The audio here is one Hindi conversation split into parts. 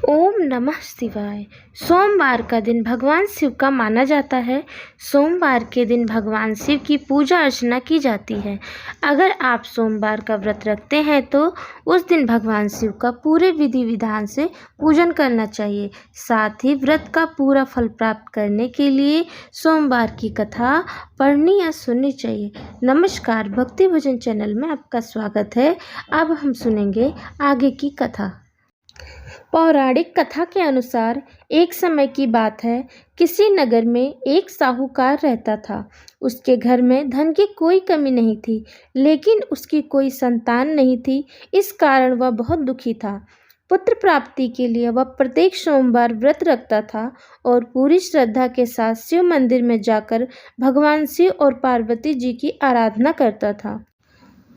ओम नमः शिवाय। सोमवार का दिन भगवान शिव का माना जाता है। सोमवार के दिन भगवान शिव की पूजा अर्चना की जाती है। अगर आप सोमवार का व्रत रखते हैं तो उस दिन भगवान शिव का पूरे विधि विधान से पूजन करना चाहिए। साथ ही व्रत का पूरा फल प्राप्त करने के लिए सोमवार की कथा पढ़नी या सुननी चाहिए। नमस्कार, भक्ति भजन चैनल में आपका स्वागत है। अब हम सुनेंगे आगे की कथा। पौराणिक कथा के अनुसार एक समय की बात है, किसी नगर में एक साहूकार रहता था। उसके घर में धन की कोई कमी नहीं थी, लेकिन उसकी कोई संतान नहीं थी। इस कारण वह बहुत दुखी था। पुत्र प्राप्ति के लिए वह प्रत्येक सोमवार व्रत रखता था और पूरी श्रद्धा के साथ शिव मंदिर में जाकर भगवान शिव और पार्वती जी की आराधना करता था।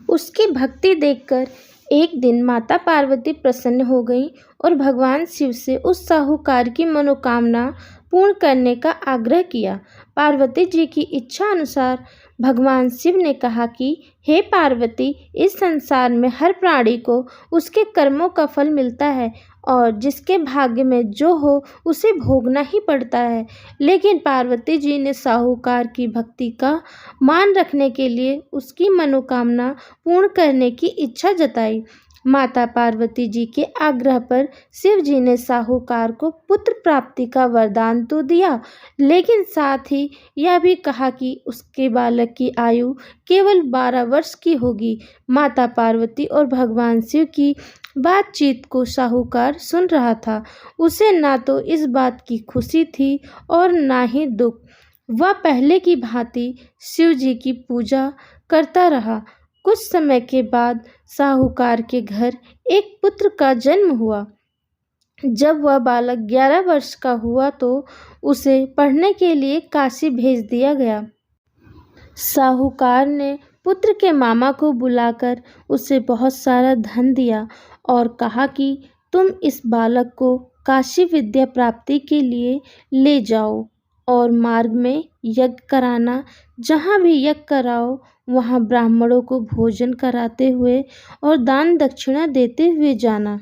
उसकी भक्ति देखकर एक दिन माता पार्वती प्रसन्न हो गईं और भगवान शिव से उस साहूकार की मनोकामना पूर्ण करने का आग्रह किया। पार्वती जी की इच्छा अनुसार भगवान शिव ने कहा कि हे पार्वती, इस संसार में हर प्राणी को उसके कर्मों का फल मिलता है और जिसके भाग्य में जो हो उसे भोगना ही पड़ता है। लेकिन पार्वती जी ने साहूकार की भक्ति का मान रखने के लिए उसकी मनोकामना पूर्ण करने की इच्छा जताई। माता पार्वती जी के आग्रह पर शिव जी ने साहूकार को पुत्र प्राप्ति का वरदान तो दिया, लेकिन साथ ही यह भी कहा कि उसके बालक की आयु केवल 12 वर्ष की होगी। माता पार्वती और भगवान शिव की बातचीत को साहूकार सुन रहा था। उसे ना तो इस बात की खुशी थी और ना ही दुख। वह पहले की भांति शिव जी की पूजा करता रहा। कुछ समय के बाद साहूकार के घर एक पुत्र का जन्म हुआ। जब वह बालक 11 वर्ष का हुआ तो उसे पढ़ने के लिए काशी भेज दिया गया। साहूकार ने पुत्र के मामा को बुलाकर उसे बहुत सारा धन दिया और कहा कि तुम इस बालक को काशी विद्या प्राप्ति के लिए ले जाओ और मार्ग में यज्ञ कराना। जहाँ भी यज्ञ कराओ वहाँ ब्राह्मणों को भोजन कराते हुए और दान दक्षिणा देते हुए जाना।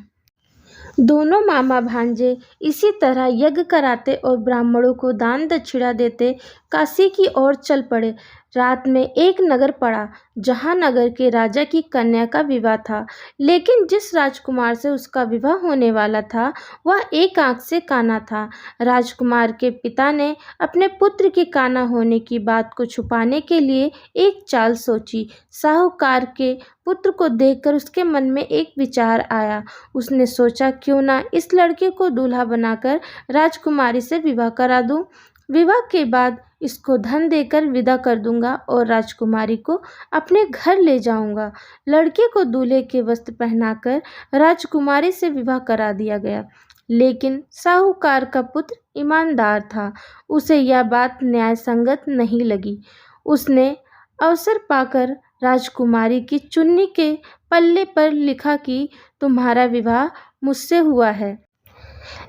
दोनों मामा भांजे इसी तरह यज्ञ कराते और ब्राह्मणों को दान दक्षिणा देते काशी की ओर चल पड़े। रात में एक नगर पड़ा जहाँ नगर के राजा की कन्या का विवाह था, लेकिन जिस राजकुमार से उसका विवाह होने वाला था वह एक आंख से काना था। राजकुमार के पिता ने अपने पुत्र के काना होने की बात को छुपाने के लिए एक चाल सोची। साहूकार के पुत्र को देखकर उसके मन में एक विचार आया। उसने सोचा, क्यों ना इस लड़के को दूल्हा बनाकर राजकुमारी से विवाह करा दूं। विवाह के बाद इसको धन देकर विदा कर दूंगा और राजकुमारी को अपने घर ले जाऊंगा। लड़के को दूल्हे के वस्त्र पहनाकर राजकुमारी से विवाह करा दिया गया। लेकिन साहूकार का पुत्र ईमानदार था। उसे यह बात न्याय संगत नहीं लगी। उसने अवसर पाकर राजकुमारी की चुन्नी के पल्ले पर लिखा कि तुम्हारा विवाह मुझसे हुआ है,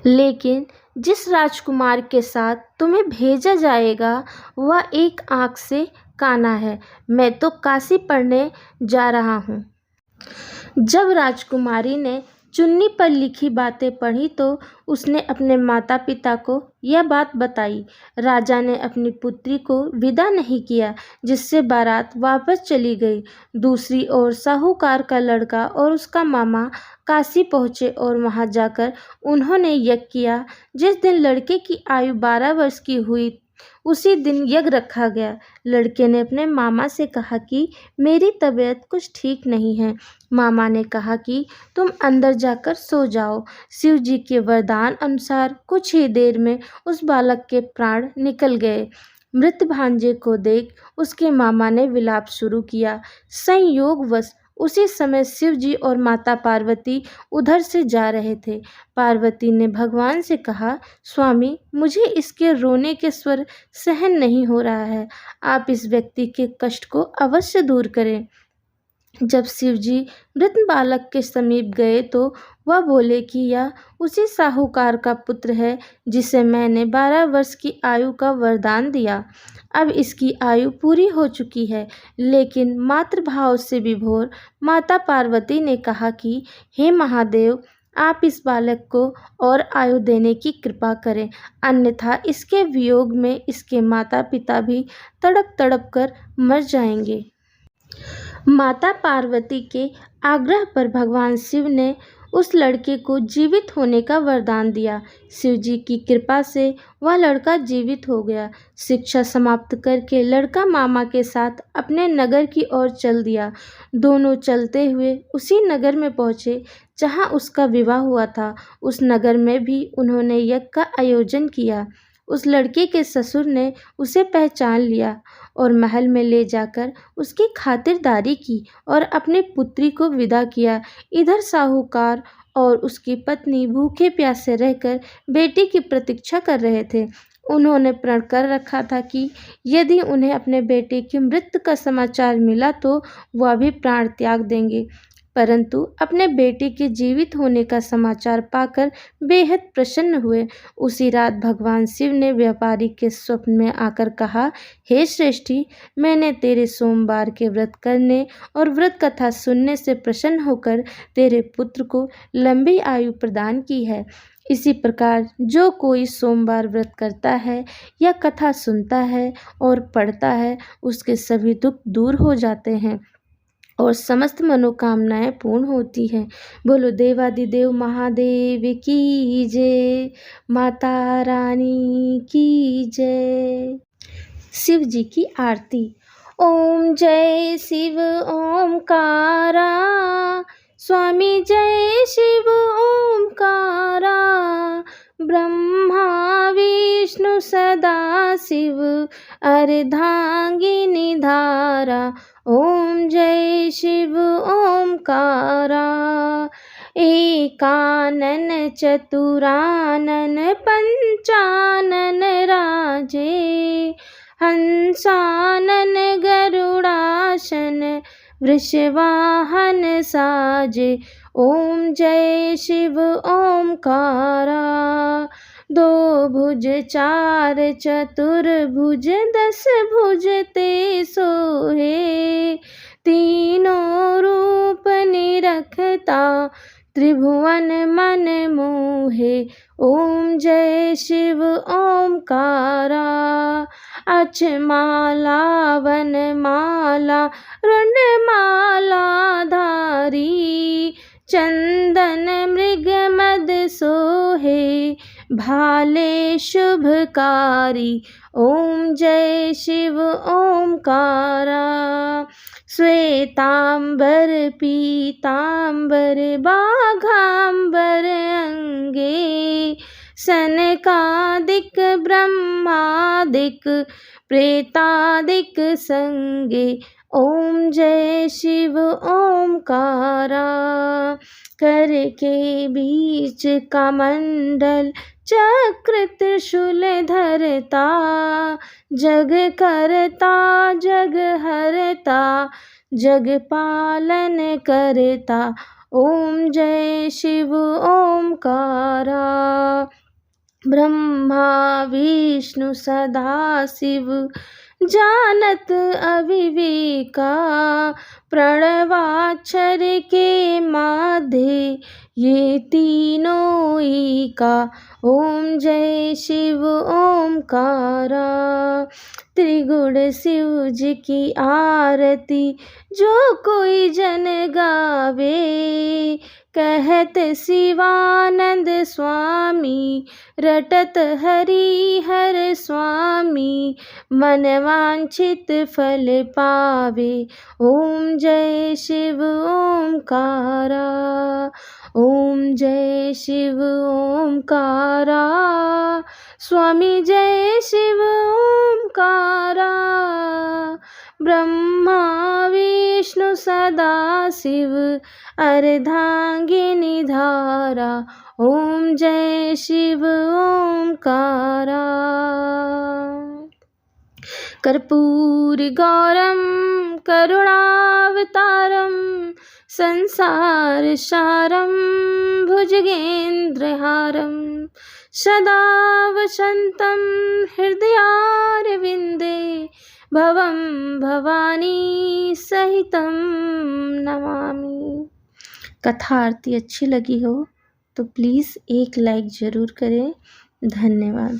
लेकिन जिस राजकुमार के साथ तुम्हें भेजा जाएगा वह एक आंख से काना है। मैं तो काशी पढ़ने जा रहा हूँ। जब राजकुमारी ने चुन्नी पर लिखी बातें पढ़ी तो उसने अपने माता पिता को यह बात बताई। राजा ने अपनी पुत्री को विदा नहीं किया, जिससे बारात वापस चली गई। दूसरी ओर साहूकार का लड़का और उसका मामा काशी पहुँचे और वहां जाकर उन्होंने यज्ञ किया। जिस दिन लड़के की आयु 12 वर्ष की हुई उसी दिन यज्ञ रखा गया। लड़के ने अपने मामा से कहा कि मेरी तबीयत कुछ ठीक नहीं है। मामा ने कहा कि तुम अंदर जाकर सो जाओ। शिव जी के वरदान अनुसार कुछ ही देर में उस बालक के प्राण निकल गए। मृत भांजे को देख उसके मामा ने विलाप शुरू किया। संयोगवश उसी समय शिव जी और माता पार्वती उधर से जा रहे थे। पार्वती ने भगवान से कहा, स्वामी, मुझे इसके रोने के स्वर सहन नहीं हो रहा है। आप इस व्यक्ति के कष्ट को अवश्य दूर करें। जब शिव जी मृत बालक के समीप गए तो वह बोले कि यह उसी साहूकार का पुत्र है जिसे मैंने 12 वर्ष की आयु का वरदान दिया। अब इसकी आयु पूरी हो चुकी है। लेकिन मातृभाव से विभोर माता पार्वती ने कहा कि हे महादेव, आप इस बालक को और आयु देने की कृपा करें, अन्यथा इसके वियोग में इसके माता पिता भी तड़प तड़प कर मर जाएंगे। माता पार्वती के आग्रह पर भगवान शिव ने उस लड़के को जीवित होने का वरदान दिया। शिव जी की कृपा से वह लड़का जीवित हो गया। शिक्षा समाप्त करके लड़का मामा के साथ अपने नगर की ओर चल दिया। दोनों चलते हुए उसी नगर में पहुँचे जहाँ उसका विवाह हुआ था। उस नगर में भी उन्होंने यज्ञ का आयोजन किया। उस लड़के के ससुर ने उसे पहचान लिया और महल में ले जाकर उसकी खातिरदारी की और अपनी पुत्री को विदा किया। इधर साहूकार और उसकी पत्नी भूखे प्यासे रहकर बेटी की प्रतीक्षा कर रहे थे। उन्होंने प्रण कर रखा था कि यदि उन्हें अपने बेटे की मृत्यु का समाचार मिला तो वह भी प्राण त्याग देंगे, परंतु अपने बेटे के जीवित होने का समाचार पाकर बेहद प्रसन्न हुए। उसी रात भगवान शिव ने व्यापारी के स्वप्न में आकर कहा, हे श्रेष्ठी, मैंने तेरे सोमवार के व्रत करने और व्रत कथा सुनने से प्रसन्न होकर तेरे पुत्र को लंबी आयु प्रदान की है। इसी प्रकार जो कोई सोमवार व्रत करता है या कथा सुनता है और पढ़ता है, उसके सभी दुख दूर हो जाते हैं और समस्त मनोकामनाएं पूर्ण होती हैं। बोलो देवादिदेव महादेव की जय, माता रानी की जय। शिव जी की आरती। ओम जय शिव ओमकारा, स्वामी जय शिव ओमकारा, ब्रह्मा विष्णु सदा शिव अर्धांगिनी धारा। ओम जय शिव ओमकारा, एकानन चतुरानन पंचानन राजे, हंसानन गरुड़ासन वृषवाहन साजे। ओम जय शिव ओमकारा, दो भुज चार चतुर्भुज 10 भुज ते सोहे, तीनों रूप निरखता त्रिभुवन मन मोहे। ओम जय शिव ओमकारा, अक्षमाला वनमाला रुंडमाला धारी, चंदन मृग मद सोहे, भाले शुभकारी। ओम जय शिव ओमकारा, श्वेतांबर पीतांबर बाघांबर अंगे, सनकादिक ब्रह्मादिक प्रेतादिक संगे। ओम जय शिव ओमकारा, कर के बीच कमंडल चक्र त्रिशूल धरता, जग करता जग हरता, जग पालन करता। ओम जय शिव ओमकारा, ब्रह्मा विष्णु सदा शिव जानत अविवेका, प्रणवाक्षर के माधे ये तीनों एका। ओम जय शिव ओमकारा, त्रिगुण शिव जी की आरती जो कोई जन गावे, कहत शिवानंद स्वामी रटत हरि हर स्वामी, मन वांछित फल पावे। ओम जय शिव ओमकारा, ओम जय शिव ओमकारा, स्वामी जय शिव ओमकारा, ब्रह्मा विष्णु सदा शिव अर्धांगिनी धारा। ओम जय शिव ओमकारा, कर्पूर गौरम करुणावतारम, संसार सारम भुजगेन्द्रहारम, सदा वसंतं हृदयारविंदे, भवं भवानी सहितं नमामि। कथा आरती अच्छी लगी हो तो प्लीज़ एक लाइक ज़रूर करें। धन्यवाद।